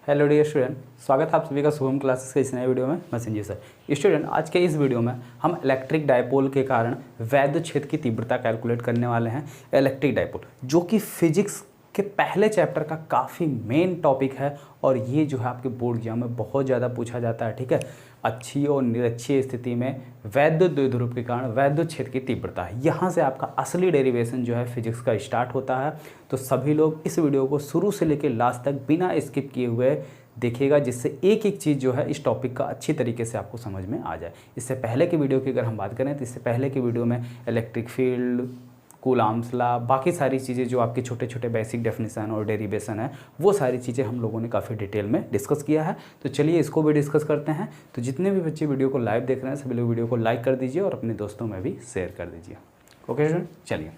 Hello dear student, स्वागत है आप सभी का शुभम क्लासेस के इस नए वीडियो में। मैं संजीव सर। स्टूडेंट, आज के इस वीडियो में हम इलेक्ट्रिक डायपोल के कारण वैद्युत क्षेत्र की तीव्रता कैलकुलेट करने वाले हैं। इलेक्ट्रिक डायपोल जो कि फिजिक्स के पहले चैप्टर का काफ़ी मेन टॉपिक है और ये जो है आपके बोर्ड एग्जाम में बहुत ज़्यादा पूछा जाता है। ठीक है, अच्छी और निरक्षीय स्थिति में वैद्युत द्विध्रुव के कारण वैद्युत क्षेत्र की तीव्रता है, यहाँ से आपका असली डेरिवेशन जो है फिजिक्स का स्टार्ट होता है। तो सभी लोग इस वीडियो को शुरू से लेकर लास्ट तक बिना स्किप किए हुए देखिएगा, जिससे एक एक चीज़ जो है इस टॉपिक का अच्छी तरीके से आपको समझ में आ जाए। इससे पहले की वीडियो की अगर हम बात करें तो इससे पहले की वीडियो में इलेक्ट्रिक फील्ड, कूलाम्स लॉ, बाकी सारी चीज़ें जो आपके छोटे छोटे बेसिक डेफिनेशन और डेरिवेशन है, वो सारी चीज़ें हम लोगों ने काफ़ी डिटेल में डिस्कस किया है। तो चलिए इसको भी डिस्कस करते हैं। तो जितने भी बच्चे वीडियो को लाइव देख रहे हैं सभी लोग वीडियो को लाइक कर दीजिए और अपने दोस्तों में भी शेयर कर दीजिए। ओके स्टूडेंट, चलिए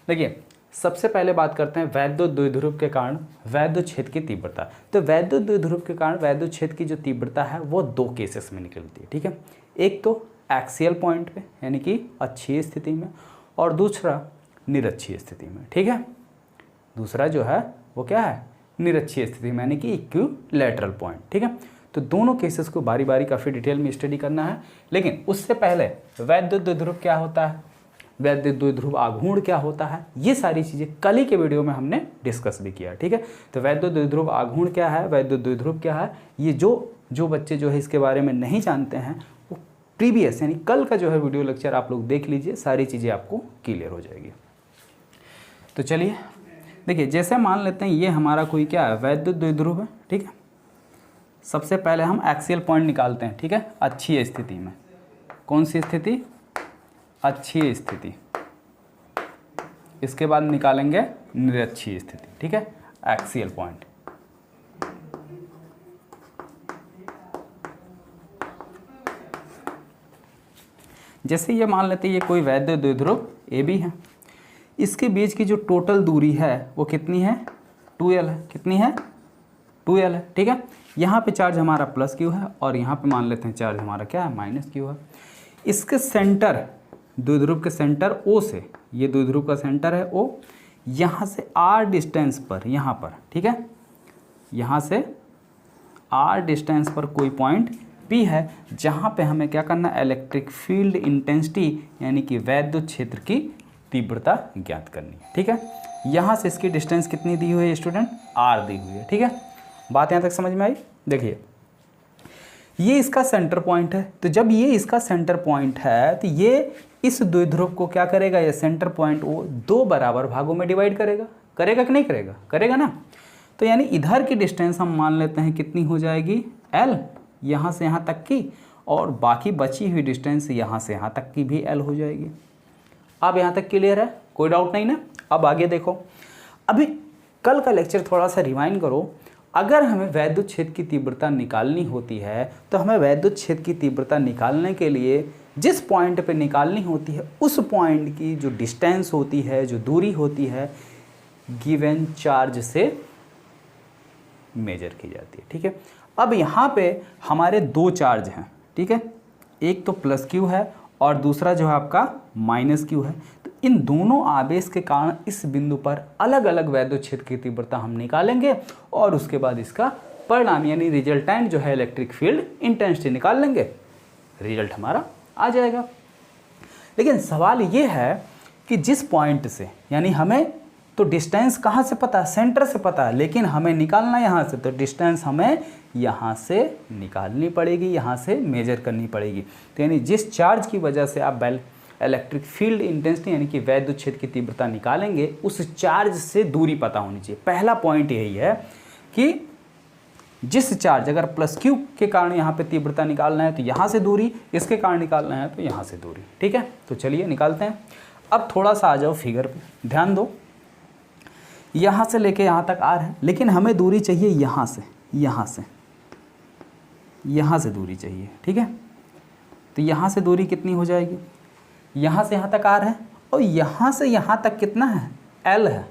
देखिए, सबसे पहले बात करते हैं वैद्युत द्विध्रुव के कारण वैद्युत क्षेत्र की तीव्रता। तो वैद्युत द्विध्रुव के कारण वैद्युत क्षेत्र की जो तीव्रता है वो दो केसेस में निकलती है। ठीक है, एक तो एक्सियल पॉइंट पे यानी कि अक्षीय स्थिति में, और दूसरा निरक्षीय स्थिति में। ठीक है, दूसरा जो है वो क्या है, निरक्षीय स्थिति में यानी कि इक्विलैटरल पॉइंट। ठीक है, तो दोनों केसेस को बारी बारी काफ़ी डिटेल में स्टडी करना है। लेकिन उससे पहले वैद्युत द्विध्रुव क्या होता है, वैद्युत द्विध्रुव आघूर्ण क्या होता है, ये सारी चीज़ें कल ही के वीडियो में हमने डिस्कस भी किया। ठीक है, तो वैद्युत द्विध्रुव आघूर्ण क्या है, वैद्युत द्विध्रुव क्या है, ये जो बच्चे जो है इसके बारे में नहीं जानते हैं वो प्रीवियस यानी कल का जो है वीडियो लेक्चर आप लोग देख लीजिए, सारी चीज़ें आपको क्लियर हो जाएगी। तो चलिए देखिए, जैसे मान लेते हैं ये हमारा कोई क्या है, वैद्युत द्विध्रुव है। ठीक है, सबसे पहले हम एक्सियल पॉइंट निकालते हैं। ठीक है, अक्षीय स्थिति में। कौन सी स्थिति, अक्षीय स्थिति। इसके बाद निकालेंगे निरक्षीय स्थिति। ठीक है, एक्सियल पॉइंट। जैसे ये मान लेते हैं ये कोई वैद्युत द्विध्रुव ए बी है, इसके बीच की जो टोटल दूरी है वो कितनी है, 2l है। कितनी है, 2l है। ठीक है, यहाँ पे चार्ज हमारा प्लस क्यू है और यहाँ पे मान लेते हैं चार्ज हमारा क्या है, माइनस क्यू है। इसके सेंटर, द्विध्रुव के सेंटर O से, ये द्विध्रुव का सेंटर है O, यहाँ से r डिस्टेंस पर, यहाँ पर, ठीक है, यहाँ से r डिस्टेंस पर कोई पॉइंट P है, जहाँ पे हमें क्या करना है, इलेक्ट्रिक फील्ड इंटेंसिटी यानी कि वैद्युत क्षेत्र की तीव्रता ज्ञात करनी है। ठीक है, यहाँ से इसकी डिस्टेंस कितनी दी हुई है स्टूडेंट, r दी हुई है। ठीक है, बात यहाँ तक समझ में आई। देखिए ये इसका सेंटर पॉइंट है, तो जब ये इसका सेंटर पॉइंट है तो ये इस द्विध्रुव को क्या करेगा, ये सेंटर पॉइंट वो दो बराबर भागों में डिवाइड करेगा। करेगा कि नहीं करेगा, करेगा ना। तो यानी इधर की डिस्टेंस हम मान लेते हैं कितनी हो जाएगी, l, यहाँ से यहाँ तक की, और बाकी बची हुई डिस्टेंस यहाँ से यहाँ तक की भी l हो जाएगी। अब यहाँ तक क्लियर है, कोई डाउट नहीं ना। अब आगे देखो, अभी कल का लेक्चर थोड़ा सा रिवाइंड करो। अगर हमें वैद्युत क्षेत्र की तीव्रता निकालनी होती है तो हमें वैद्युत क्षेत्र की तीव्रता निकालने के लिए जिस पॉइंट पे निकालनी होती है उस पॉइंट की जो डिस्टेंस होती है, जो दूरी होती है, गिवन चार्ज से मेजर की जाती है। ठीक है, अब यहाँ पे हमारे दो चार्ज हैं। ठीक है, एक तो प्लस क्यू है और दूसरा जो है आपका माइनस क्यू है। तो इन दोनों आवेश के कारण इस बिंदु पर अलग अलग वैद्युत क्षेत्र की तीव्रता हम निकालेंगे और उसके बाद इसका परिणाम यानी रिजल्टेंट जो है इलेक्ट्रिक फील्ड इंटेंसिटी निकाल लेंगे, रिजल्ट हमारा आ जाएगा। लेकिन सवाल ये है कि जिस पॉइंट से, यानी हमें तो डिस्टेंस कहाँ से पता है, सेंटर से पता है, लेकिन हमें निकालना यहाँ से, तो डिस्टेंस हमें यहाँ से निकालनी पड़ेगी, यहाँ से मेजर करनी पड़ेगी। तो यानी जिस चार्ज की वजह से आप इलेक्ट्रिक फील्ड इंटेंसिटी यानी कि वैद्युत क्षेत्र की तीव्रता निकालेंगे, उस चार्ज से दूरी पता होनी चाहिए। पहला पॉइंट यही है कि जिस चार्ज, अगर प्लस क्यू के कारण यहाँ पे तीव्रता निकालना है तो यहाँ से दूरी, इसके कारण निकालना है तो यहाँ से दूरी। ठीक है, तो चलिए निकालते हैं। अब थोड़ा सा आ जाओ फिगर पे, ध्यान दो। यहाँ से लेके यहाँ तक r है, लेकिन हमें दूरी चाहिए यहाँ से, यहाँ से दूरी चाहिए। ठीक है, तो यहाँ से दूरी कितनी हो जाएगी, यहाँ से यहाँ तक r है और यहाँ से यहाँ तक कितना है, l है,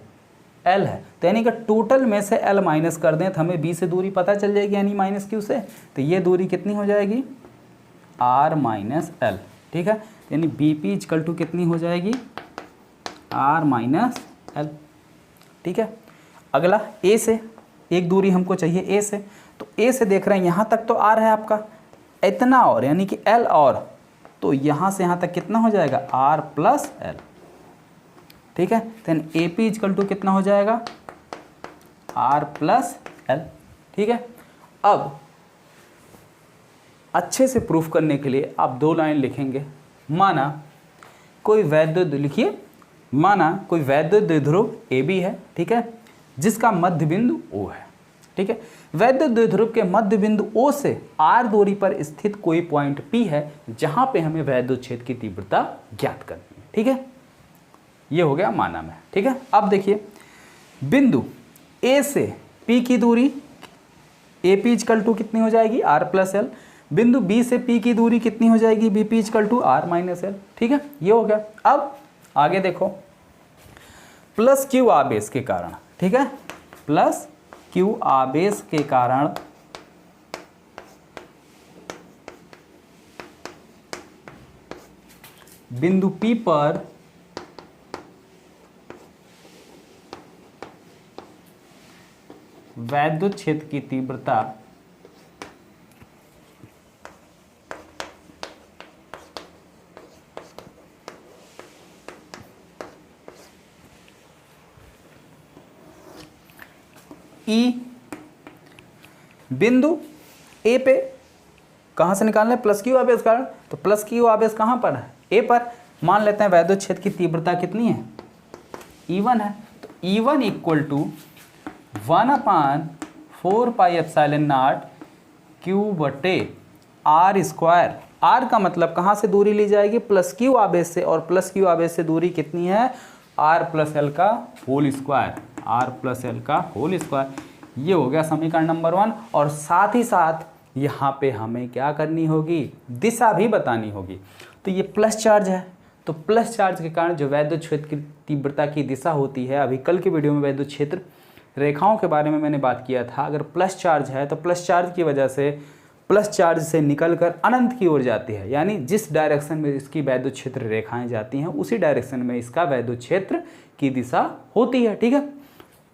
l है। तो यानी कि टोटल में से l माइनस कर दें तो हमें b से दूरी पता चल जाएगी, यानी माइनस क्यू से। तो ये दूरी कितनी हो जाएगी, r माइनस l। ठीक है, यानी बी पी इक्वल टू कितनी हो जाएगी, r माइनस l। ठीक है, अगला a से, एक दूरी हमको चाहिए ए से, तो ए से देख रहे हैं यहाँ तक तो आर है आपका, इतना और यानी कि एल और, तो यहाँ से यहाँ तक कितना हो जाएगा आर प्लस एल, ठीक है। Then A P equal to कितना हो जाएगा आर प्लस एल, ठीक है। अब अच्छे से प्रूफ करने के लिए आप 2 लाइन लिखेंगे। माना कोई वैद्युत, लिखिए, माना कोई वैद्युत द्विध्रुव ए बी है, ठीक है, जिसका मध्य बिंदु ओ है, ठीक है। वैद्युत द्विध्रुव के मध्य बिंदु ओ से आर दूरी पर स्थित कोई पॉइंट पी है जहां पे हमें वैद्युत क्षेत्र की तीव्रता ज्ञात करनी है, ठीक है। ये हो गया माना में, ठीक है। अब देखिए बिंदु ए से पी की दूरी ए पी इजकल टू कितनी हो जाएगी आर प्लस एल, बिंदु बी से पी की दूरी कितनी हो जाएगी B P equal to R minus L, ठीक है। ये हो गया। अब आगे देखो प्लस क्यू आवेश के कारण, ठीक है, प्लस क्यू आवेश के कारण बिंदु पी पर वैद्युत क्षेत्र की तीव्रता ई, बिंदु ए पे कहाँ से निकालना है प्लस क्यू आवेश कारण, तो प्लस क्यू आवेश कहाँ पर है ए पर। मान लेते हैं वैद्युत क्षेत्र की तीव्रता कितनी है E1 है, तो E1 equal to 1/4 pi epsilon not Q बटे आर स्क्वायर। आर का मतलब कहाँ से दूरी ली जाएगी प्लस क्यू आवेश से, और प्लस क्यू आवेश से दूरी कितनी है आर प्लस एल का whole square, R plus L का होल स्क्वायर। ये हो गया समीकरण नंबर 1। और साथ ही साथ यहाँ पे हमें क्या करनी होगी दिशा भी बतानी होगी। तो ये प्लस चार्ज है, तो प्लस चार्ज के कारण जो वैद्युत क्षेत्र की तीव्रता की दिशा होती है, अभी कल के वीडियो में वैद्युत क्षेत्र रेखाओं के बारे में मैंने बात किया था, अगर प्लस चार्ज है तो प्लस चार्ज की वजह से प्लस चार्ज से निकलकर अनंत की ओर जाती है, यानी जिस डायरेक्शन में इसकी वैद्युत क्षेत्र रेखाएं जाती हैं उसी डायरेक्शन में इसका वैद्युत क्षेत्र की दिशा होती है, ठीक है।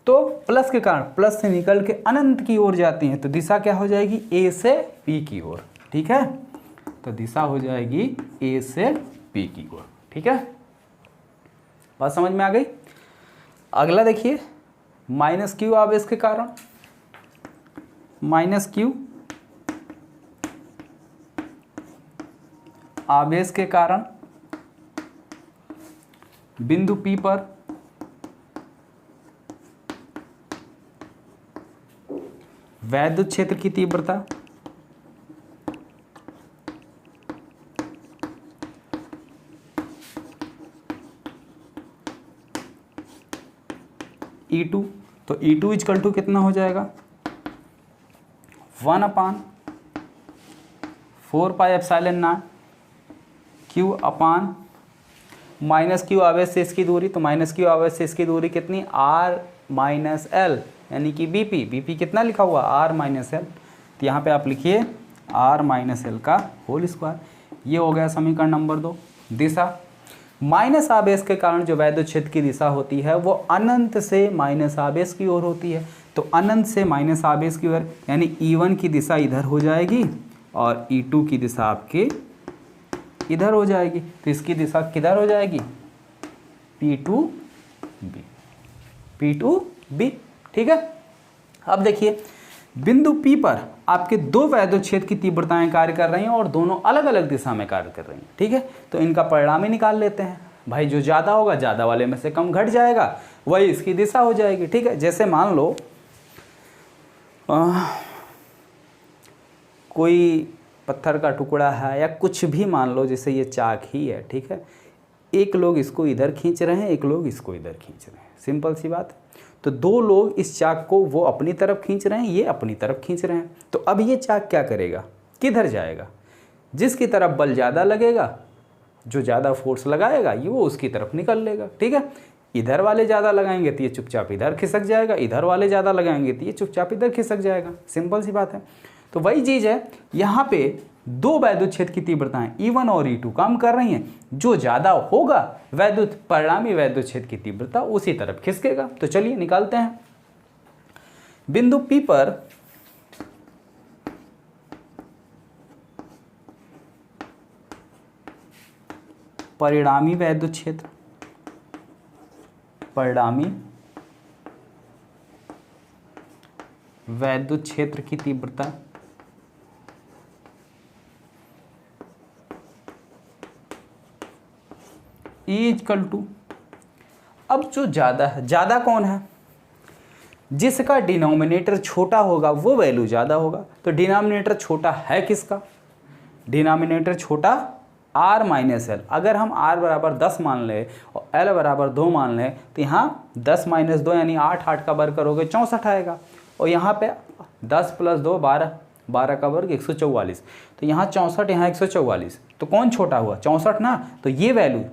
तो प्लस के कारण प्लस से निकल के अनंत की ओर जाती हैं, तो दिशा क्या हो जाएगी ए से पी की ओर, ठीक है। तो दिशा हो जाएगी ए से पी की ओर, ठीक है। बात समझ में आ गई। अगला देखिए माइनस क्यू आवेश के कारण, माइनस क्यू आवेश के कारण बिंदु P पर वैद्युत क्षेत्र की तीव्रता E2, तो E2 इजकल टू कितना हो जाएगा 1/4 pi epsilon not Q upon minus Q आवेश से इसकी दूरी, तो माइनस क्यू आवेश से इसकी दूरी कितनी आर माइनस एल, यानी कि बीपी, बीपी कितना लिखा हुआ आर माइनस एल, तो यहाँ पे आप लिखिए आर माइनस एल का होल स्क्वायर। ये हो गया समीकरण नंबर 2। दिशा माइनस आवेश के कारण जो वैद्युत क्षेत्र की दिशा होती है वो अनंत से माइनस आवेश की ओर होती है, तो अनंत से माइनस आवेश की ओर, यानी E1 की दिशा इधर हो जाएगी और E2 की दिशा आपके इधर हो जाएगी, तो इसकी दिशा किधर हो जाएगी P2B, P2B, ठीक है। अब देखिए बिंदु P पर आपके दो वैद्युत क्षेत्र की तीव्रताएं कार्य कर रही हैं और दोनों अलग अलग दिशा में कार्य कर रही हैं, ठीक है। तो इनका परिणाम ही निकाल लेते हैं भाई, जो ज़्यादा होगा ज़्यादा वाले में से कम घट जाएगा, वही इसकी दिशा हो जाएगी, ठीक है। जैसे मान लो कोई पत्थर का टुकड़ा है या कुछ भी मान लो, जैसे ये चाक ही है, ठीक है। एक लोग इसको इधर खींच रहे हैं, एक लोग इसको इधर खींच रहे हैं, सिंपल सी बात है। तो दो लोग इस चाक को वो अपनी तरफ खींच रहे हैं, ये अपनी तरफ खींच रहे हैं, तो अब ये चाक क्या करेगा किधर जाएगा, जिसकी तरफ बल ज़्यादा लगेगा, जो ज़्यादा फोर्स लगाएगा ये वो उसकी तरफ निकल लेगा, ठीक है। इधर वाले ज़्यादा लगाएंगे तो ये चुपचाप इधर खिसक जाएगा, इधर वाले ज़्यादा लगाएंगे तो ये चुपचाप इधर खिसक जाएगा, सिंपल सी बात है। तो वही चीज़ है, यहाँ पे दो वैद्युत क्षेत्र की तीव्रताएं E1 और E2 काम कर रही हैं, जो ज़्यादा होगा वैद्युत परिणामी वैद्युत क्षेत्र की तीव्रता उसी तरफ खिसकेगा। तो चलिए निकालते हैं। बिंदु P पर परिणामी वैद्युत क्षेत्र, परिणामी वैद्युत क्षेत्र की तीव्रता E इक्वल टू, अब जो ज़्यादा है, ज़्यादा कौन है? जिसका डिनोमिनेटर छोटा होगा वो वैल्यू ज़्यादा होगा। तो डिनोमिनेटर छोटा है किसका? डिनोमिनेटर छोटा r माइनस एल। अगर हम r बराबर 10 मान लें और l बराबर 2 मान लें तो यहाँ 10 माइनस 2 यानी 8, 8 का वर्ग करोगे 64 आएगा। और यहाँ पे 10 प्लस 2 12, 12 का वर्ग 144। तो यहाँ 64, यहाँ 144। तो कौन छोटा हुआ? 64 ना। तो ये वैल्यू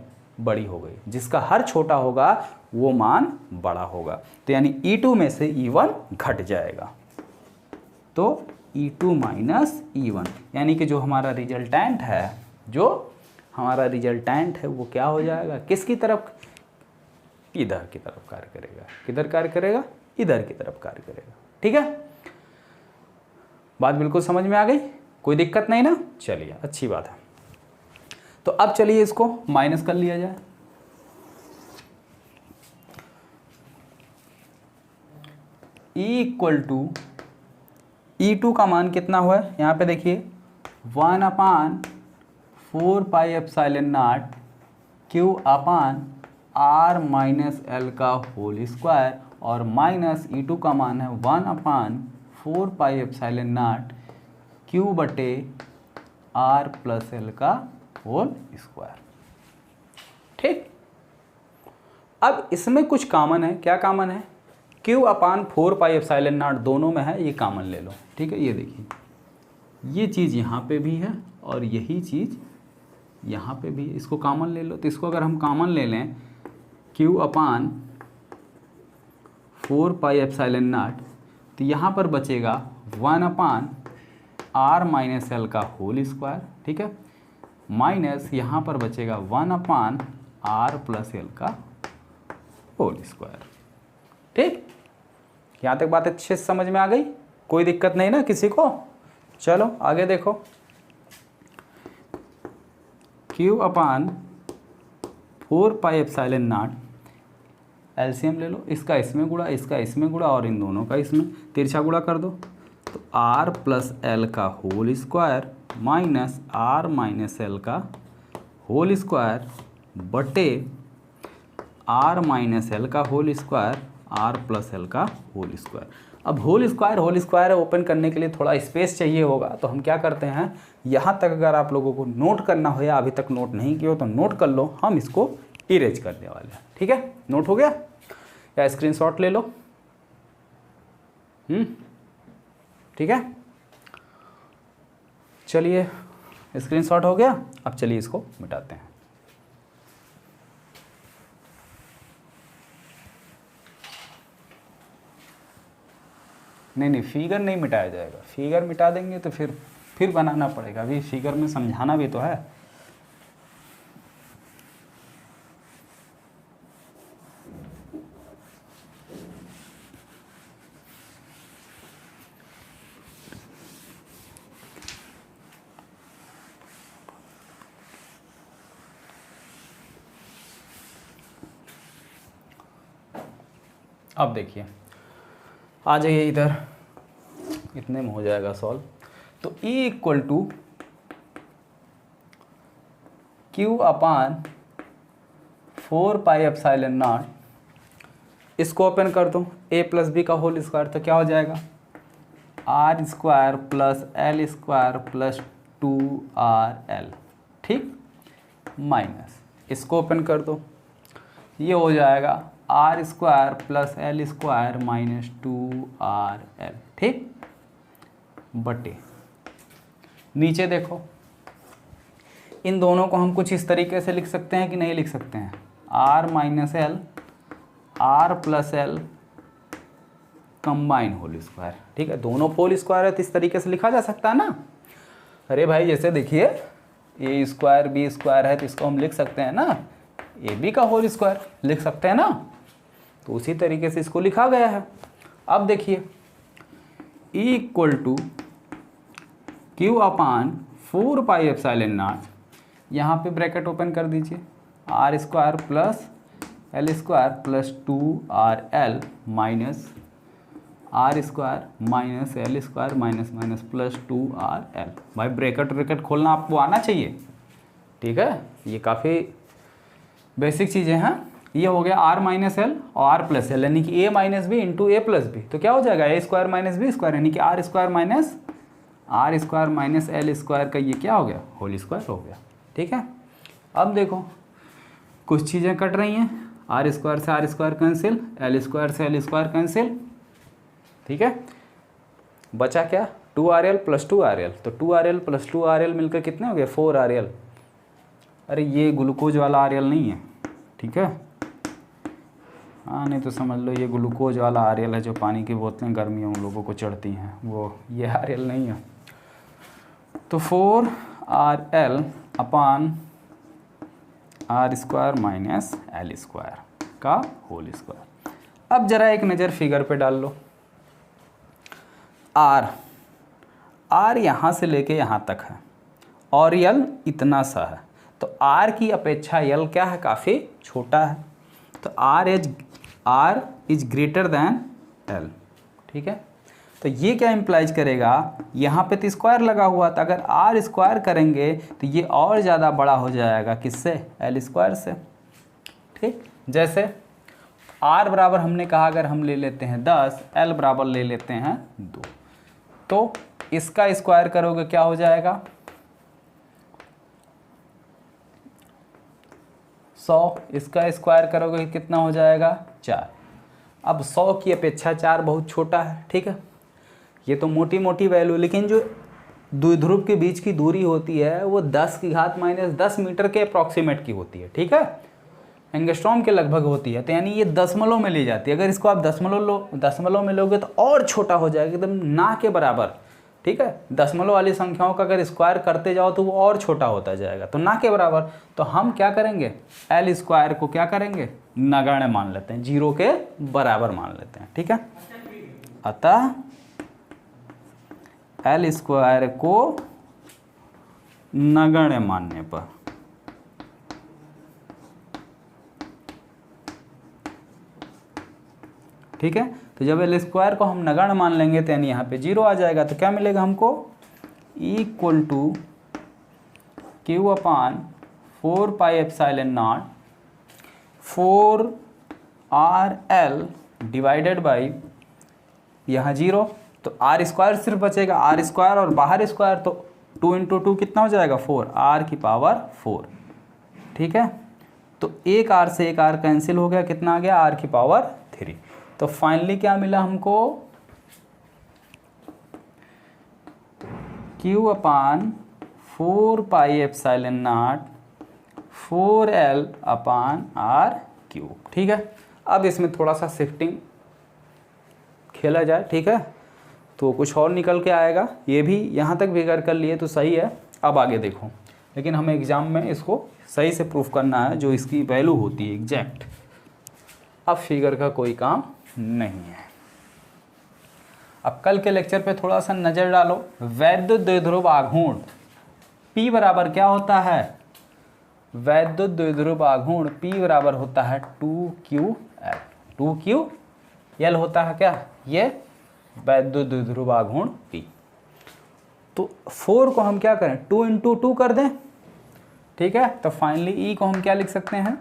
बड़ी हो गई, जिसका हर छोटा होगा वो मान बड़ा होगा। तो यानी E2 में से E1 घट जाएगा। तो E2 माइनस E1 यानी कि जो हमारा रिजल्टेंट है, वो क्या हो जाएगा? किसकी तरफ? इधर की तरफ कार्य करेगा। किधर कार्य करेगा? इधर की तरफ कार्य करेगा। ठीक है, बात बिल्कुल समझ में आ गई? कोई दिक्कत नहीं ना? चलिए, अच्छी बात है। तो अब चलिए इसको माइनस कर लिया जाए। E इक्वल टू E2 का मान कितना हुआ है? यहाँ पे देखिए 1/4 pi epsilon not Q upon R minus L का होल स्क्वायर, और माइनस E2 का मान है 1/4 पाई एप्सिलॉन नॉट Q बटे R प्लस L का होल स्क्वायर। ठीक, अब इसमें कुछ कॉमन है। क्या कॉमन है? Q upon 4 pi epsilon not दोनों में है, ये कॉमन ले लो। ठीक है, ये देखिए, ये चीज़ यहाँ पे भी है और यही चीज़ यहाँ पे भी है, इसको कॉमन ले लो। तो इसको अगर हम कॉमन ले लें, Q upon 4 pi epsilon not, तो यहाँ पर बचेगा 1/R माइनस L का होल स्क्वायर। ठीक है, माइनस यहाँ पर बचेगा 1/R प्लस L का होल स्क्वायर। ठीक, यहाँ तक बात अच्छे से समझ में आ गई? कोई दिक्कत नहीं ना किसी को? चलो आगे देखो। Q upon 4 pi epsilon not, LCM ले लो, इसका इसमें गुणा, इसका इसमें गुणा और इन दोनों का इसमें तिरछा गुणा कर दो। तो R प्लस L का whole square minus R minus L का होल स्क्वायर बटे R माइनस L का whole square, R plus L का होल स्क्वायर। अब होल स्क्वायर ओपन करने के लिए थोड़ा स्पेस चाहिए होगा, तो हम क्या करते हैं, यहाँ तक अगर आप लोगों को नोट करना हो या अभी तक नोट नहीं किया हो तो नोट कर लो, हम इसको इरेज करने वाले हैं। ठीक है, नोट हो गया या स्क्रीनशॉट ले लो? ठीक है, चलिए स्क्रीनशॉट हो गया। अब चलिए इसको मिटाते हैं। नहीं, फिगर नहीं मिटाया जाएगा। फिगर मिटा देंगे तो फिर बनाना पड़ेगा। अभी फिगर में समझाना भी तो है। अब देखिए, आ जाइए इधर, इतने में हो जाएगा सॉल्व। तो E equal to Q upon 4 pi epsilon not, इसको ओपन कर दो, A प्लस बी का होल स्क्वायर, तो क्या हो जाएगा R square plus L square plus 2RL। ठीक, माइनस इसको ओपन कर दो, ये हो जाएगा R square plus L square minus 2RL। ठीक, बटे नीचे देखो, इन दोनों को हम कुछ इस तरीके से लिख सकते हैं कि नहीं लिख सकते हैं? R minus L, R plus L combine whole square. ठीक है, दोनों होल स्क्वायर है तो इस तरीके से लिखा जा सकता है ना। अरे भाई, जैसे देखिए A स्क्वायर B स्क्वायर है तो इसको हम लिख सकते हैं ना AB का होल स्क्वायर, लिख सकते हैं ना। तो उसी तरीके से इसको लिखा गया है। अब देखिए equal to Q upon 4 pi epsilon not, यहाँ पे ब्रैकेट ओपन कर दीजिए, R square plus L square plus 2RL minus R square minus L square minus minus plus 2RL। भाई ब्रैकेट खोलना आपको आना चाहिए, ठीक है, ये काफ़ी बेसिक चीज़ें हैं। ये हो गया आर माइनस एल और आर प्लस एल, यानी कि A minus B into A plus B, तो क्या हो जाएगा A square minus B square, यानी कि R square minus L square का ये क्या हो गया, होल स्क्वायर हो गया। ठीक है, अब देखो कुछ चीज़ें कट रही हैं, आर स्क्वायर से R square cancel, L square से एल स्क्वायर कैंसिल, ठीक है, बचा क्या 2RL प्लस 2RL, तो 2RL प्लस 2RL मिलकर कितने हो गए 4RL। अरे ये ग्लूकोज वाला RL नहीं है, ठीक है, हाँ नहीं तो समझ लो ये ग्लूकोज वाला RL है, जो पानी की बोतलें गर्मियों में लोगों को चढ़ती हैं, वो ये RL नहीं है। तो 4RL upon R square minus L square का होल स्क्वायर। अब जरा एक नज़र फिगर पे डाल लो, आर यहाँ से लेके यहाँ तक है और यल इतना सा है, तो आर की अपेक्षा यल क्या है, काफ़ी छोटा है, तो R is greater than L. ठीक है, तो ये क्या इम्प्लाइज करेगा, यहाँ पे तो स्क्वायर लगा हुआ था, अगर आर स्क्वायर करेंगे तो ये और ज़्यादा बड़ा हो जाएगा, किससे, एल स्क्वायर से। ठीक, जैसे आर बराबर हमने कहा अगर हम ले लेते हैं 10, एल बराबर ले लेते हैं 2, तो इसका स्क्वायर करोगे क्या हो जाएगा 100, इसका स्क्वायर करोगे कितना हो जाएगा 4। अब 100 की अपेक्षा 4 बहुत छोटा है, ठीक है, ये तो मोटी मोटी वैल्यू, लेकिन जो द्विध्रुव के बीच की दूरी होती है वो 10 की घात माइनस 10 मीटर के अप्रॉक्सीमेट की होती है, ठीक है, एंगस्ट्रॉम के लगभग होती है, तो यानी ये दशमलव में ली जाती है। अगर इसको आप दशमलव में लोगे तो और छोटा हो जाएगा, एकदम ना के बराबर, ठीक है, दशमलव वाली संख्याओं का अगर स्क्वायर करते जाओ तो वो और छोटा होता जाएगा, तो ना के बराबर। तो हम क्या करेंगे, एल स्क्वायर को क्या करेंगे, नगण्य मान लेते हैं, 0 के बराबर मान लेते हैं, ठीक है। अतः एल स्क्वायर को नगण्य मानने पर ठीक है, तो जब एल स्क्वायर को हम नगण्य मान लेंगे तो यानी यहाँ पे 0 आ जाएगा, तो क्या मिलेगा हमको, equal to Q upon 4 pi epsilon not 4RL divided by यहाँ 0, तो आर स्क्वायर सिर्फ बचेगा, आर स्क्वायर और बाहर स्क्वायर, तो 2 इंटू 2 कितना हो जाएगा 4, आर की पावर 4, ठीक है, तो एक आर से एक आर कैंसिल हो गया, कितना आ गया आर की पावर 3। तो फाइनली क्या मिला हमको, Q upon 4 pi epsilon not 4L upon R cube. ठीक है, अब इसमें थोड़ा सा शिफ्टिंग खेला जाए, ठीक है, तो कुछ और निकल के आएगा, ये भी यहाँ तक फिगर कर लिए तो सही है। अब आगे देखो, लेकिन हमें एग्ज़ाम में इसको सही से प्रूफ करना है, जो इसकी वैल्यू होती है एग्जैक्ट। अब फिगर का कोई काम नहीं है। अब कल के लेक्चर पे थोड़ा सा नज़र डालो, वैद्युत द्विध्रुव आघूर्ण P बराबर क्या होता है, वैद्युत द्विध्रुव आघूर्ण P बराबर होता है 2QL, 2QL होता है क्या, ये वैद्युत द्विध्रुव आघूर्ण P। तो 4 को हम क्या करें, 2 इंटू 2 कर दें, ठीक है, तो फाइनली E को हम क्या लिख सकते हैं,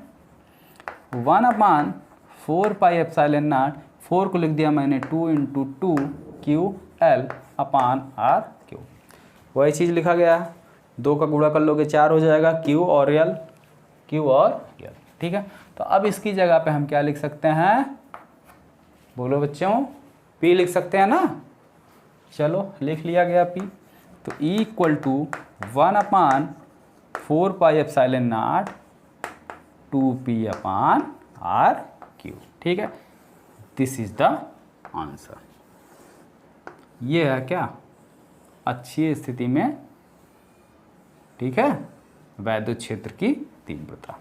1 अपान 4 पाई एप्सिलॉन नॉट, 4 को लिख दिया मैंने 2 इंटू 2 QL अपान R क्यूब, वही चीज़ लिखा गया है, 2 का गुणा कर लोगे 4 हो जाएगा, Q और L, ठीक है। तो अब इसकी जगह पे हम क्या लिख सकते हैं, बोलो बच्चों, P लिख सकते हैं ना, चलो लिख लिया गया P। तो E equal to 1 upon 4 pi epsilon not 2P upon R cube, ठीक है, दिस इज द आंसर। ये है क्या, अच्छी स्थिति में, ठीक है, वैद्युत क्षेत्र की तीव्रता।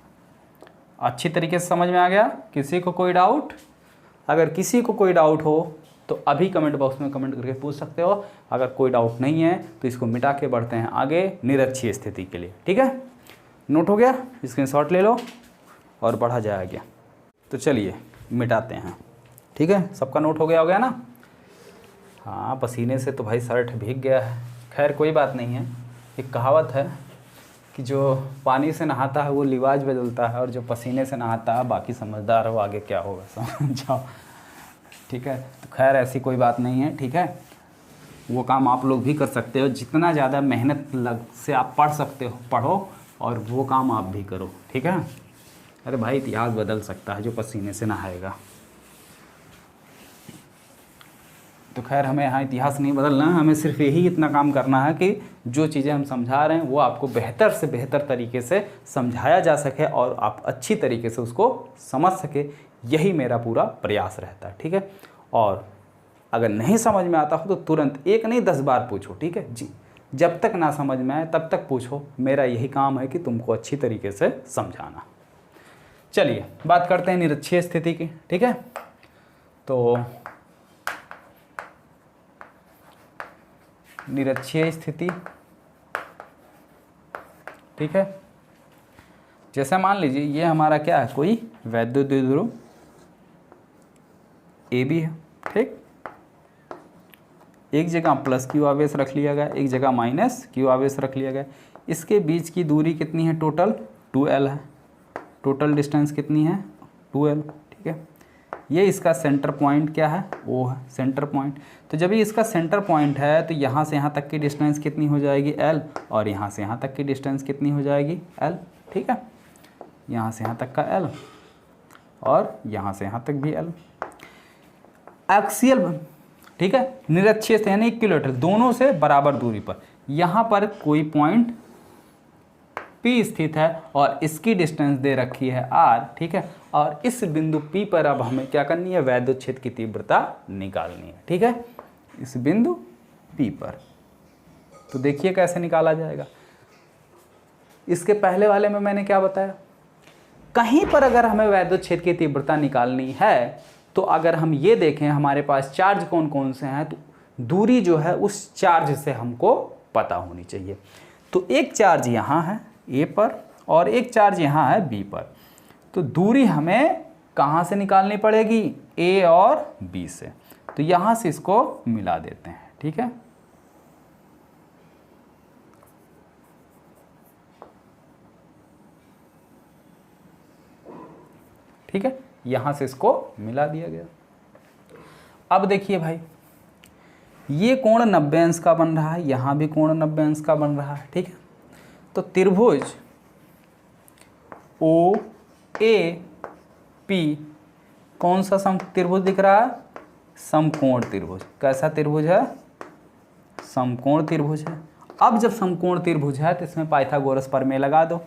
अच्छी तरीके से समझ में आ गया, किसी को कोई डाउट, अगर किसी को कोई डाउट हो तो अभी कमेंट बॉक्स में कमेंट करके पूछ सकते हो। अगर कोई डाउट नहीं है तो इसको मिटा के बढ़ते हैं आगे निरक्षीय स्थिति के लिए। ठीक है, नोट हो गया, स्क्रीनशॉट ले लो और बढ़ा जाएगा। तो चलिए मिटाते हैं। ठीक है, सबका नोट हो गया ना? हाँ, पसीने से तो भाई शर्ट भीग गया है। खैर कोई बात नहीं है। एक कहावत है कि जो पानी से नहाता है वो लिबाज बदलता है, और जो पसीने से नहाता है बाकी समझदार हो आगे क्या होगा, समझ जाओ। ठीक है, तो खैर ऐसी कोई बात नहीं है। ठीक है, वो काम आप लोग भी कर सकते हो। जितना ज़्यादा मेहनत लग से आप पढ़ सकते हो पढ़ो, और वो काम आप भी करो। ठीक है, अरे भाई इतिहास बदल सकता है जो पसीने से नहाएगा। तो खैर हमें यहाँ इतिहास नहीं बदलना है, हमें सिर्फ यही इतना काम करना है कि जो चीज़ें हम समझा रहे हैं वो आपको बेहतर से बेहतर तरीके से समझाया जा सके और आप अच्छी तरीके से उसको समझ सके। यही मेरा पूरा प्रयास रहता है। ठीक है, और अगर नहीं समझ में आता हो तो तुरंत 1 नहीं 10 बार पूछो। ठीक है जी, जब तक ना समझ में आए तब तक पूछो। मेरा यही काम है कि तुमको अच्छी तरीके से समझाना। चलिए बात करते हैं निरक्षीय स्थिति की। ठीक है, तो निरक्षीय स्थिति, ठीक है, जैसे मान लीजिए ये हमारा क्या है, कोई वैद्युत द्विध्रुव ए बी है। ठीक, एक जगह प्लस क्यू आवेश रख लिया गया, एक जगह माइनस क्यू आवेश रख लिया गया। इसके बीच की दूरी कितनी है? टोटल 2L है। टोटल डिस्टेंस कितनी है? 2L। ठीक है, ये इसका सेंटर पॉइंट क्या है? O है, सेंटर पॉइंट। तो जब ये इसका सेंटर पॉइंट है तो यहाँ से यहाँ तक की डिस्टेंस कितनी हो जाएगी? L, और यहाँ से यहाँ तक की डिस्टेंस कितनी हो जाएगी? L। ठीक है, यहाँ से यहाँ तक का L और यहाँ से यहाँ तक भी L। एक्सियल, ठीक है, निरक्षीय से यानी इक्विलेटरल, दोनों से बराबर दूरी पर यहाँ पर कोई पॉइंट P स्थित है और इसकी डिस्टेंस दे रखी है R। ठीक है, और इस बिंदु P पर अब हमें क्या करनी है? वैद्युत क्षेत्र की तीव्रता निकालनी है। ठीक है, इस बिंदु P पर। तो देखिए कैसे निकाला जाएगा। इसके पहले वाले में मैंने क्या बताया, कहीं पर अगर हमें वैद्युत क्षेत्र की तीव्रता निकालनी है तो अगर हम ये देखें हमारे पास चार्ज कौन कौन से हैं, तो दूरी जो है उस चार्ज से हमको पता होनी चाहिए। तो एक चार्ज यहाँ है A पर और एक चार्ज यहाँ है B पर। तो दूरी हमें कहाँ से निकालनी पड़ेगी? A और B से। तो यहाँ से इसको मिला देते हैं। ठीक है, ठीक है, यहाँ से इसको मिला दिया गया। अब देखिए भाई, ये कोण 90 अंश का बन रहा है, यहाँ भी कोण 90 अंश का बन रहा है। ठीक है, तो त्रिभुज ओ ए पी कौन सा सम त्रिभुज दिख रहा है? समकोण त्रिभुज। कैसा त्रिभुज है? समकोण त्रिभुज है। अब जब समकोण त्रिभुज है तो इसमें पाइथागोरस प्रमेय लगा दो।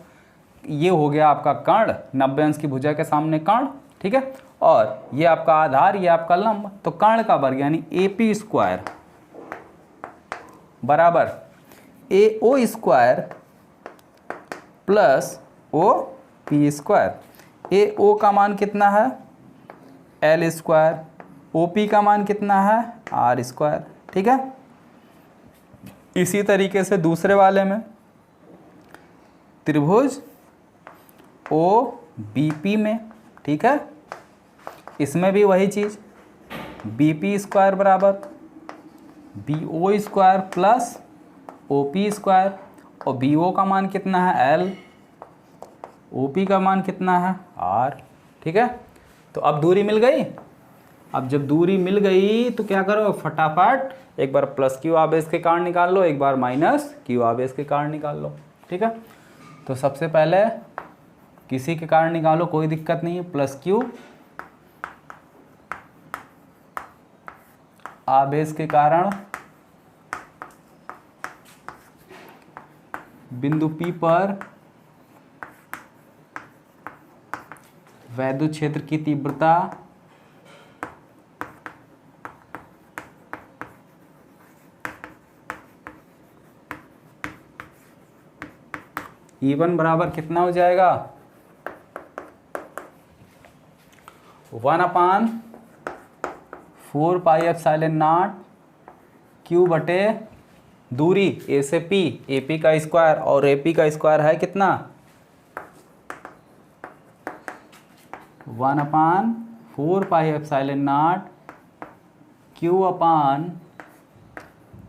ये हो गया आपका कर्ण, 90 अंश की भुजा के सामने कर्ण। ठीक है, और ये आपका आधार, ये आपका लंब। तो कर्ण का वर्ग यानी AP स्क्वायर बराबर AO square plus OP square. AO का मान कितना है? L square. OP का मान कितना है? R square. ठीक है, इसी तरीके से दूसरे वाले में त्रिभुज OBP में, ठीक है, इसमें भी वही चीज, BP स्क्वायर बराबर BO square plus OP square. और BO का मान कितना है? L, OP का मान कितना है? R। ठीक है, तो अब दूरी मिल गई। अब जब दूरी मिल गई तो क्या करो, फटाफट एक बार प्लस क्यू आवेश के कारण निकाल लो, एक बार माइनस क्यू आवेश के कारण निकाल लो। ठीक है, तो सबसे पहले किसी के कारण निकालो, कोई दिक्कत नहीं है। प्लस क्यू आवेश के कारण बिंदु P पर वैद्युत क्षेत्र की तीव्रता E1 बराबर कितना हो जाएगा? 1/4 4 पाई एप्सिलॉन नॉट क्यू बटे दूरी ए से पी, ए पी का स्क्वायर, और ए पी का स्क्वायर है कितना 1/4 pi epsilon not Q upon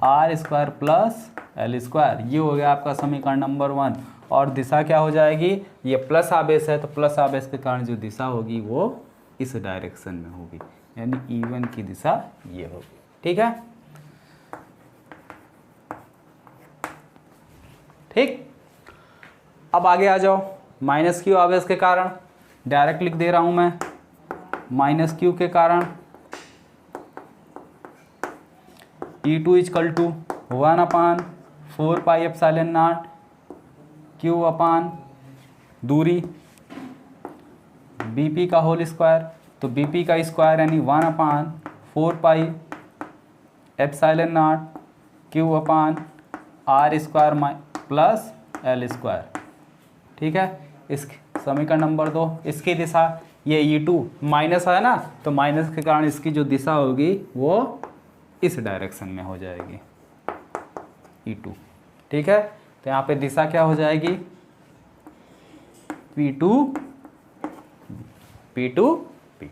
R square plus L square. ये हो गया आपका समीकरण नंबर 1। और दिशा क्या हो जाएगी, ये प्लस आवेश है तो प्लस आवेश के कारण जो दिशा होगी वो इस डायरेक्शन में होगी, यानी E1 की दिशा ये होगी। ठीक है, ठीक। अब आगे आ जाओ, माइनस क्यू आवेश के कारण डायरेक्ट लिख दे रहा हूं मैं, माइनस क्यू के कारण E2 is equal to 1/4 pi epsilon not Q upon दूरी BP का होल स्क्वायर, तो BP का स्क्वायर यानी 1/4 pi epsilon not Q upon R square plus L square. ठीक है, इस समीकरण नंबर 2। इसकी दिशा ये E2 माइनस है ना, तो माइनस के कारण इसकी जो दिशा होगी वो इस डायरेक्शन में हो जाएगी E2। ठीक है, तो यहाँ पे दिशा क्या हो जाएगी P2 P।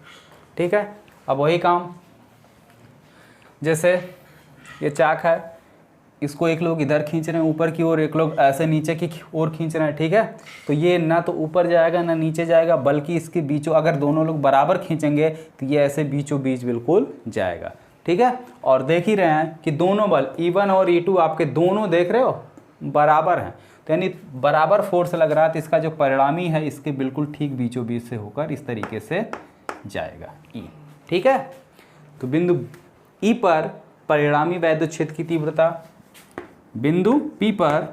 ठीक है, अब वही काम, जैसे ये चाक है, इसको एक लोग इधर खींच रहे हैं ऊपर की ओर, एक लोग ऐसे नीचे की ओर खींच रहे हैं। ठीक है, तो ये ना तो ऊपर जाएगा ना नीचे जाएगा, बल्कि इसके बीचों, अगर दोनों लोग बराबर खींचेंगे तो ये ऐसे बीचों बीच बिल्कुल जाएगा। ठीक है, और देख ही रहे हैं कि दोनों बल E1 और E2 आपके दोनों देख रहे हो बराबर हैं, तो यानी बराबर फोर्स लग रहा है, तो इसका जो परिणामी है इसके बिल्कुल ठीक बीचों बीच से होकर इस तरीके से जाएगा E। ठीक है, तो बिंदु E पर परिणामी वैद्युत क्षेत्र की तीव्रता, बिंदु P पर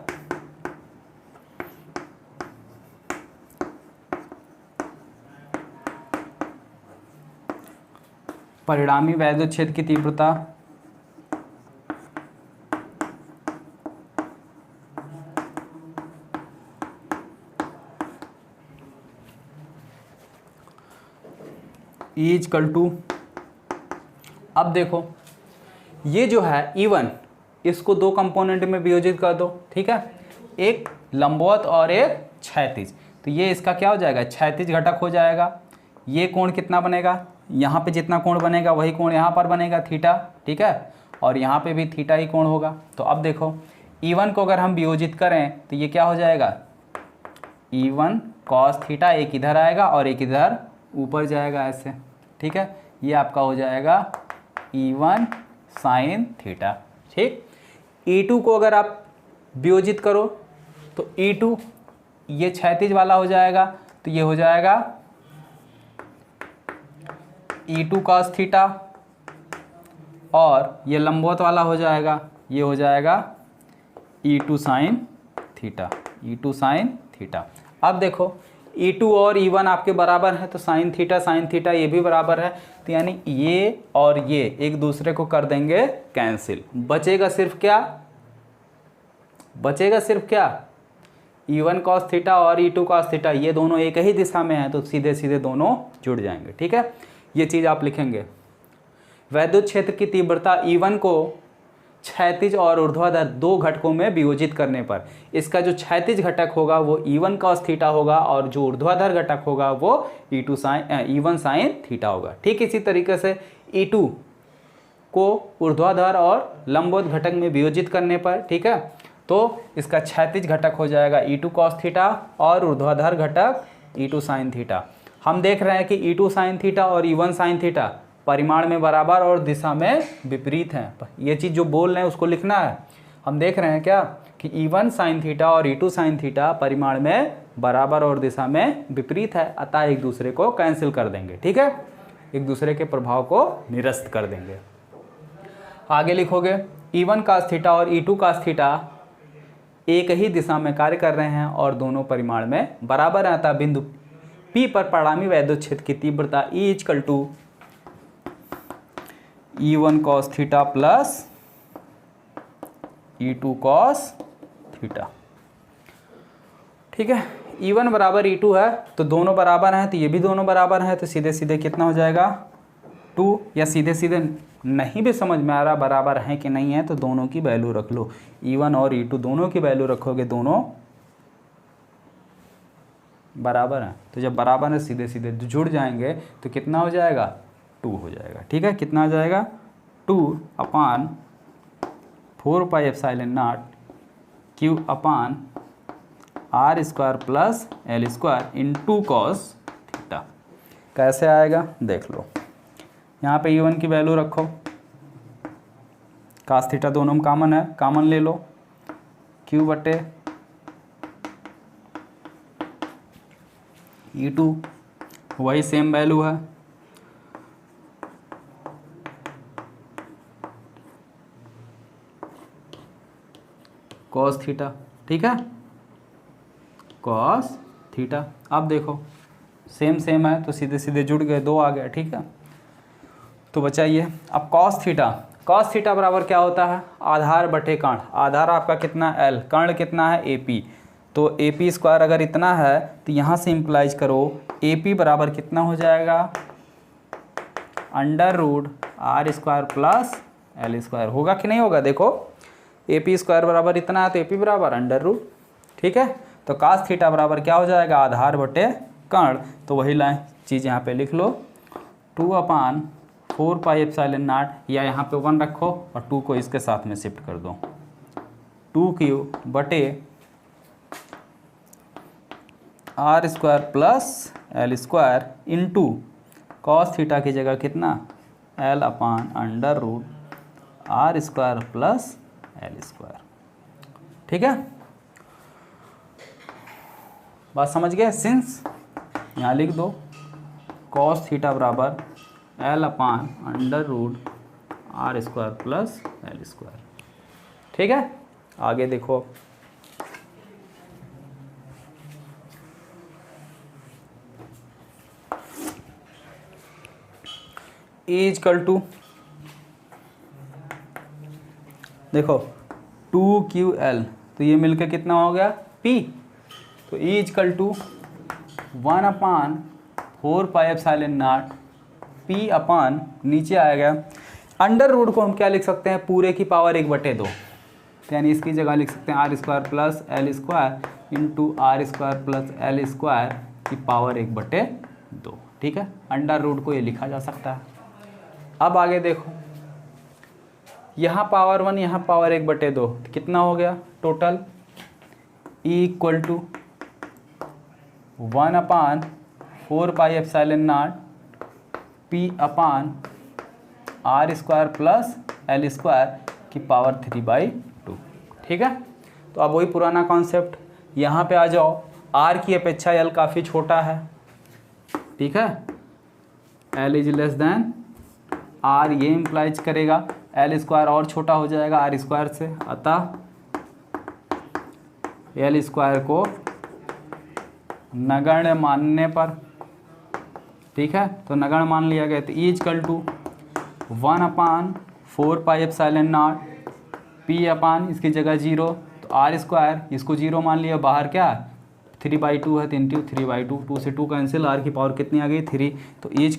परिणामी वैद्युत क्षेत्र की तीव्रता E इजकल टू, अब देखो ये जो है E1, इसको दो कंपोनेंट में विभाजित कर दो। ठीक है, एक लंबवत और एक क्षैतिज, तो ये इसका क्या हो जाएगा क्षैतिज घटक हो जाएगा। ये कोण कितना बनेगा, यहाँ पे जितना कोण बनेगा वही कोण यहाँ पर बनेगा थीटा। ठीक है, और यहाँ पे भी थीटा ही कोण होगा। तो अब देखो E1 को अगर हम वियोजित करें तो ये क्या हो जाएगा E1 cos थीटा, एक इधर आएगा और एक इधर ऊपर जाएगा ऐसे। ठीक है, ये आपका हो जाएगा E1 sin थीटा। ठीक, E2 को अगर आप वियोजित करो तो E2 ये क्षैतिज वाला हो जाएगा, तो ये हो जाएगा E2 cos थीटा, और ये लंबवत वाला हो जाएगा, ये हो जाएगा E2 sin theta, E2 sin theta. अब देखो E2 और E1 आपके बराबर है, तो sin थीटा ये भी बराबर है, तो यानी ये और ये एक दूसरे को कर देंगे कैंसिल। बचेगा सिर्फ क्या, बचेगा सिर्फ क्या E1 cos थीटा और E2 cos थीटा, ये दोनों एक ही दिशा में हैं, तो सीधे सीधे दोनों जुड़ जाएंगे। ठीक है, ये चीज़ आप लिखेंगे। वैद्युत क्षेत्र की तीव्रता E1 को क्षैतिज और ऊर्ध्वाधर दो घटकों में वियोजित करने पर इसका जो क्षैतिज घटक होगा वो E1 cos थीटा होगा, और जो ऊर्ध्वाधर घटक होगा वो E1 sin थीटा होगा। ठीक इसी तरीके से E2 को ऊर्ध्वाधर और लंबवत घटक में वियोजित करने पर, ठीक है, तो इसका क्षैतिज घटक हो जाएगा E2 cos थीटा और ऊर्ध्वाधर घटक E2 sin थीटा। हम देख रहे हैं कि E2 sin थीटा और E1 sin थीटा परिमाण में बराबर और दिशा में विपरीत हैं। ये चीज़ जो बोल रहे हैं उसको लिखना है। हम देख रहे हैं क्या कि E1 sin थीटा और E2 sin थीटा परिमाण में बराबर और दिशा में विपरीत है, अतः एक दूसरे को कैंसिल कर देंगे। ठीक है, एक दूसरे के प्रभाव को निरस्त कर देंगे। आगे लिखोगे E1 cos थीटा और E2 cos थीटा एक ही दिशा में कार्य कर रहे हैं और दोनों परिमाण में बराबर है, अतः बिंदु P पर परिणामी वैद्युत क्षेत्र की तीव्रता E equal to E1 cos theta plus E2 cos theta. ठीक है, E1 बराबर E2 है तो दोनों बराबर हैं, तो ये भी दोनों बराबर हैं, तो सीधे सीधे कितना हो जाएगा 2, या सीधे सीधे नहीं भी समझ में आ रहा बराबर है कि नहीं है तो दोनों की वैल्यू रख लो, E1 और E2 दोनों की वैल्यू रखोगे, दोनों बराबर हैं। तो जब बराबर है सीधे सीधे जुड़ जाएंगे तो कितना हो जाएगा, 2 हो जाएगा। ठीक है, कितना हो जाएगा, 2/4πε0 Q/r² plus L² into cos theta. कैसे आएगा देख लो, यहाँ पे E1 की वैल्यू रखो, कास थीटा दोनों में कॉमन है, कॉमन ले लो, Q/E2 वही सेम वैल्यू है, कॉस थीटा। ठीक है, कॉस थीटा। अब देखो सेम सेम है तो सीधे सीधे जुड़ गए, 2 आ गया। ठीक है, तो बचाइए अब कॉस थीटा। कॉस थीटा बराबर क्या होता है, आधार बटे कर्ण। आधार आपका कितना L, कर्ण कितना है AP, तो AP² अगर इतना है तो यहाँ से इम्प्लाइज करो AP बराबर कितना हो जाएगा, √r² प्लस L²। होगा कि नहीं होगा, देखो AP² बराबर इतना है तो AP बराबर √। ठीक है, तो cos थीटा बराबर क्या हो जाएगा, आधार बटे कर्ण। तो वही लाइन चीज़ यहाँ पे लिख लो, 2/4πε0, या यहाँ पे 1 रखो और 2 को इसके साथ में शिफ्ट कर दो, 2Q बटे r² plus L² into cos theta की जगह कितना, L/√r² प्लस L²। ठीक है, बात समझ गए। सिंस यहाँ लिख दो कॉस थीटा बराबर L/√r² प्लस L²। ठीक है, आगे देखो, E=, देखो 2QL, तो ये मिलकर कितना हो गया P, तो E=1/4πε0 P/, नीचे आएगा √, को हम क्या लिख सकते हैं, पूरे की पावर 1/2, यानी इसकी जगह लिख सकते हैं r² plus L² into r² plus L² की पावर 1/2। ठीक है, √, को ये लिखा जा सकता है। अब आगे देखो, यहाँ पावर 1 यहाँ पावर 1/2, तो कितना हो गया total, E = 1/4πε0 P/r² plus L² की पावर 3/2। ठीक है, तो अब वही पुराना कॉन्सेप्ट, यहाँ पे आ जाओ, R की अपेक्षा L काफ़ी छोटा है। ठीक है, L < R, ये इम्प्लाइज करेगा L² और छोटा हो जाएगा r² से, अतः L² को नगण्य मानने पर, ठीक है, तो नगण्य मान लिया गया, तो E = 1/4πε0 P/, इसकी जगह 0, तो r², इसको 0 मान लिया, बाहर क्या 3/2 है, 3 3/2, 2 से 2 कैंसिल, r की पावर कितनी आ गई 3, तो E =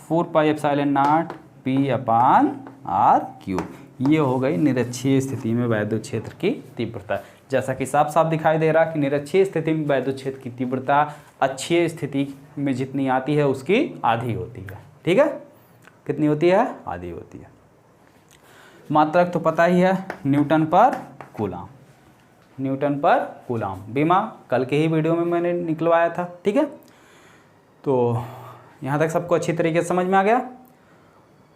1/4πε0 P/r³। ये हो गई निरक्षीय स्थिति में वैद्युत क्षेत्र की तीव्रता। जैसा कि साफ साफ दिखाई दे रहा कि निरक्षीय स्थिति में वैद्युत क्षेत्र की तीव्रता अक्षीय स्थिति में जितनी आती है उसकी आधी होती है। ठीक है, कितनी होती है, आधी होती है। मात्रक तो पता ही है, न्यूटन पर कूलाम, न्यूटन पर कूलाम। बीमा कल के ही वीडियो में मैंने निकलवाया था। ठीक है, तो यहाँ तक सबको अच्छी तरीके से समझ में आ गया।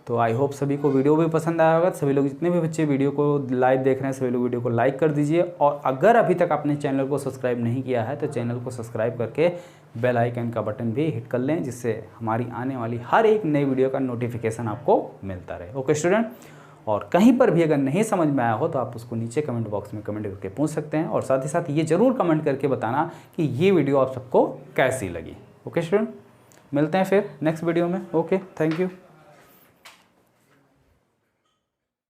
तो आई होप सभी को वीडियो भी पसंद आया होगा। सभी लोग जितने भी बच्चे वीडियो को लाइव देख रहे हैं सभी लोग वीडियो को लाइक कर दीजिए, और अगर अभी तक आपने चैनल को सब्सक्राइब नहीं किया है तो चैनल को सब्सक्राइब करके बेल आइकन का बटन भी हिट कर लें, जिससे हमारी आने वाली हर एक नई वीडियो का नोटिफिकेशन आपको मिलता रहे। ओके स्टूडेंट, और कहीं पर भी अगर नहीं समझ में आया हो तो आप उसको नीचे कमेंट बॉक्स में कमेंट करके पूछ सकते हैं, और साथ ही साथ ये ज़रूर कमेंट करके बताना कि ये वीडियो आप सबको कैसी लगी। ओके स्टूडेंट, मिलते हैं फिर नेक्स्ट वीडियो में। Okay, thank you.